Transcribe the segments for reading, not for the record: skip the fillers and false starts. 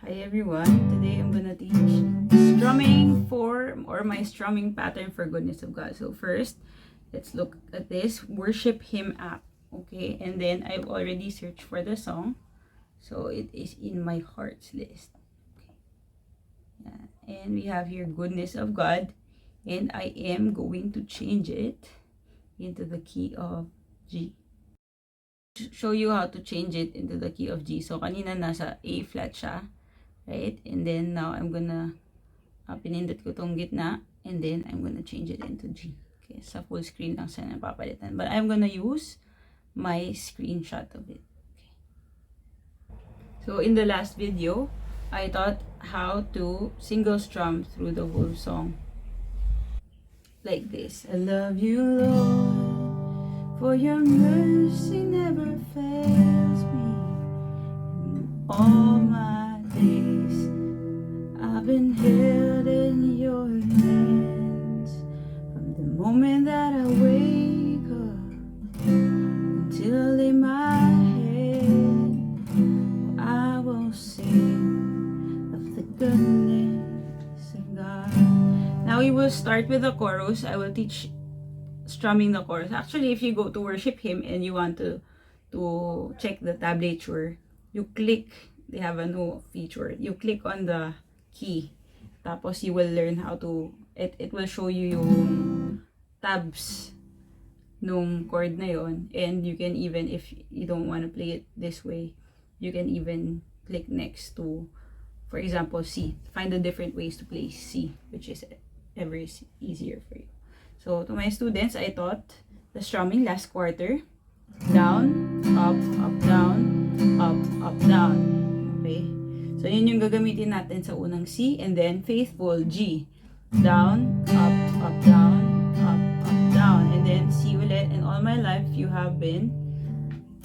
Hi everyone, today I'm gonna teach strumming form or my strumming pattern for goodness of God. So first, let's look at this Worship Him app, okay? And then I've already searched for the song, so it is in my hearts list. Okay. Yeah. And we have here Goodness of God, and I am going to change it into the key of G. Show you how to change it into the key of G. So kanina nasa A flat siya, right? And then now I'm gonna pinindot ko tong gitna, and then I'm gonna change it into G. Okay, sa full screen lang siya napapalitan. But I'm gonna use my screenshot of it. Okay. So in the last video, I taught how to single strum through the whole song. Like this. I love you, Lord, for your mercy never fails me. All my days I've been held in your hands. From the moment that I wake up until I lay my head, I will sing of the goodness of God. Now we will start with the chorus. I will teach strumming the chorus. Actually, if you go to worship Him and you want to check the tablature, you click, they have a new feature. You click on the key. Tapos you will learn how to, it will show you yung tabs nung chord na yon. And you can even, if you don't want to play it this way, you can even click next to, for example, C. Find the different ways to play C, which is ever easier for you. So to my students, I taught the strumming last quarter. Down, up, down, up, down. Okay? So yun yung gagamitin natin sa unang C, and then faithful G. Down, up, down, down. And then C ulit. And all my life, you have been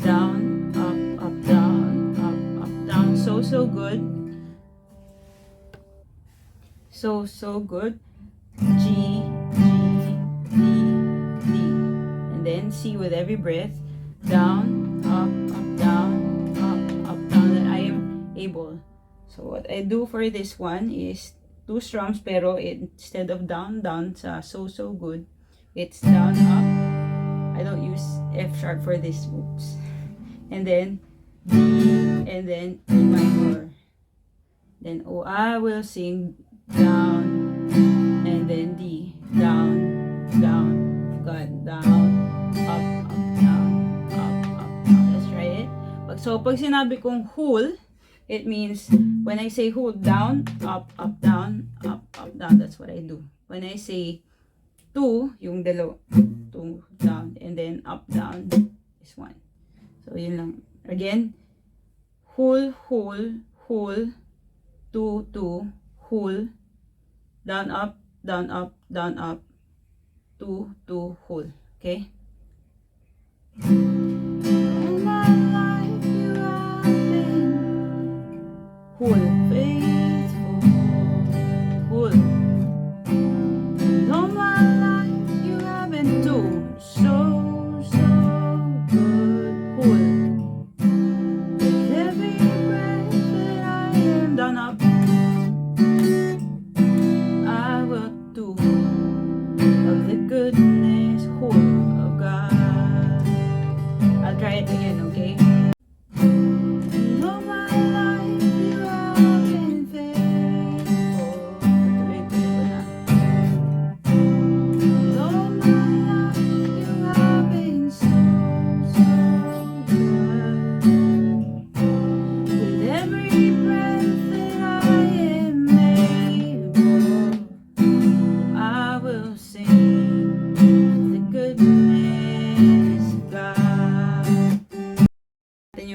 down, up, down, down. So good. So good. G, D, D. And then C with every breath. Down, up, down, up, down. That I am able. So what I do for this one is 2 strums, pero instead of down, sa so good, it's down, up. I don't use F sharp for this. Oops. And then D, and then E minor. Then I will sing down, and then D, down, God, down, up, down, up. Let's try it. So pag sinabi kong whole, it means when I say hold, down, up, down, up, down. That's what I do. When I say 2, yung dalawa, 2, down, and then up, down is 1. So yun lang. Again, whole, 2, whole, down, up, 2, whole. Okay? Whole, faithful, whole. And all my life you have been too so good, whole. With every breath that I am, down, up, I will do of the goodness, whole of God. I'll try it again, okay?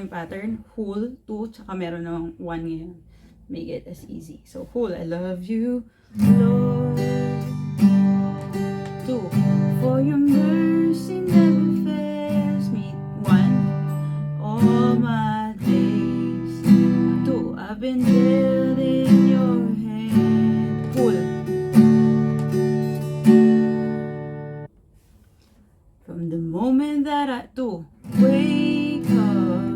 Pattern, whole, 2, tsaka meron ng 1 ngayon. Make it as easy. So, whole, I love you, Lord. 2, for your mercy never fails me. 1, all my days. 2, I've been held in your hand. Whole. From the moment that I, 2, wake up,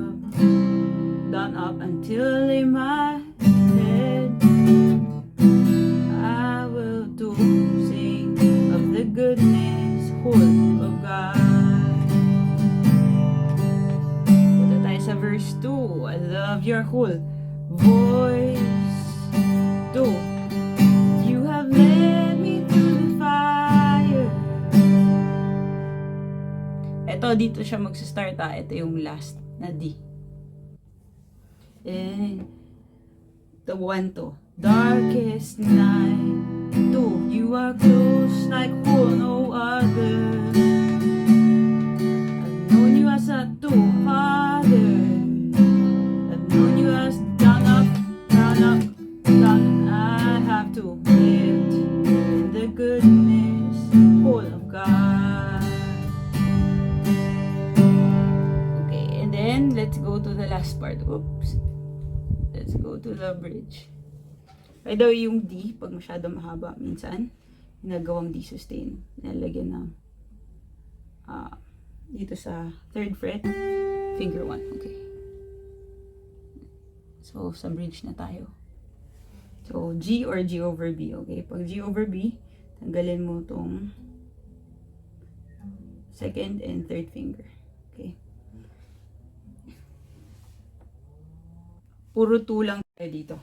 down, up until I lay my head. cool. Voice 2. You have led me through the fire. Ito, dito siya magsa-start Ito yung last na D. And the 1 to. Darkest night. 2. You are close like no other. I've known you as a father. I've known you as down up, down up, down. I have to live in the goodness full of God. Okay, and then let's go to the last part. Oops. Let's go to the bridge. By the way, yung D, pag masyado mahaba, minsan, ginagawang D sustain. Nalagyan ng dito sa 3rd fret, finger 1. Okay. So, sa bridge na tayo. So, G or G over B. Okay. Pag G over B, tanggalin mo tong 2nd and 3rd finger. Okay. Puro 2 lang tayo dito.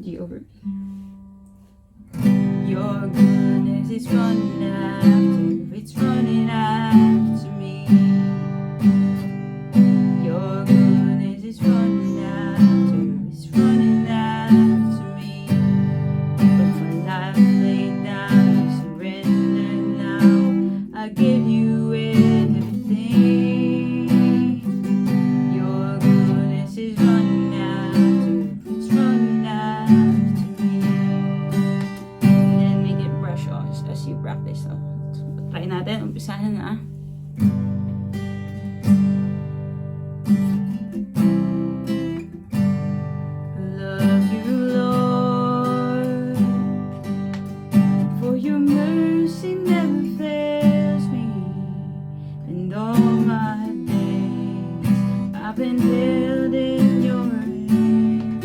G over B. Your goodness is running after, it's running after me. Your goodness is running after, it's running after me. Put my life laid down, I surrender now. I give you everything. Your goodness is running after, it's running after me. And then make it brush off as you practice. So, try natin, umpisahan na. Love you, Lord, for your mercy never fails me, and all my days I've been held in your hand.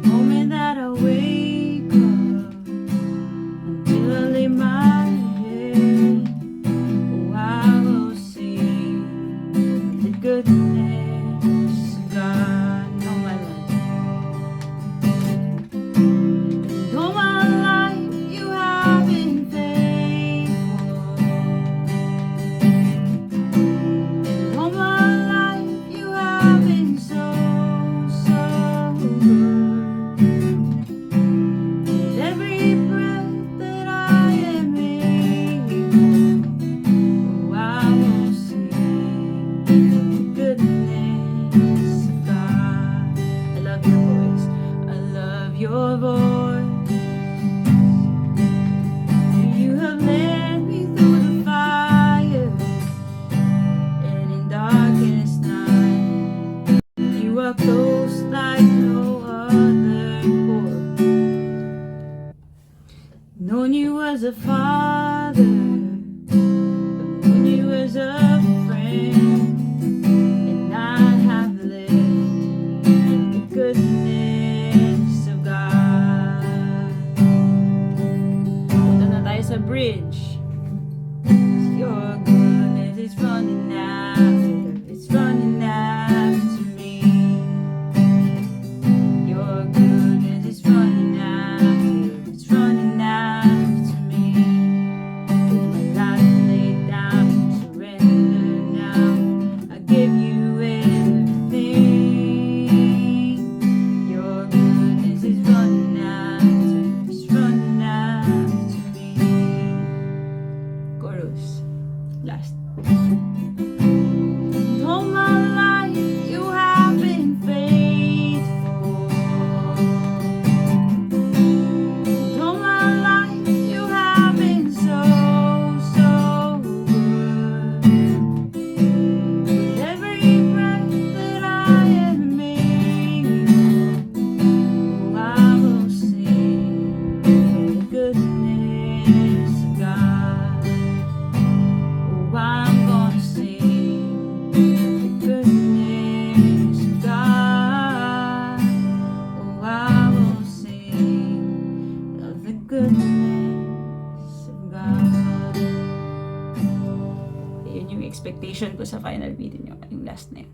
The moment that I wake up until I lay my head, oh, I will sing the goodness of God all my life. And all my life you have been faithful. And all my life you have been so, so good. With every breath that I am able, oh, I will sing the goodness of God. I love your voice. I love your voice. You have led me through the fire, and in darkest night, you are close like no other chord. Known you as a father, I've known you as a friend, and I have lived in the goodness of God. Punta na tayo sa bridge. Your goodness is running after, it's running after me. Your goodness is running after, it's running after me. With my life laid down, surrender now. I give you everything. Your goodness is running after, it's running after me. Chorus. Last. All my life you have been faithful. All my life you have been so, so good. With every breath that I am able, oh, I will sing the goodness of God. Oh, I'm gonna sing the goodness of God. Oh, I will sing of the goodness of God. Yun yung expectation ko sa final video nyo, yung last na yun.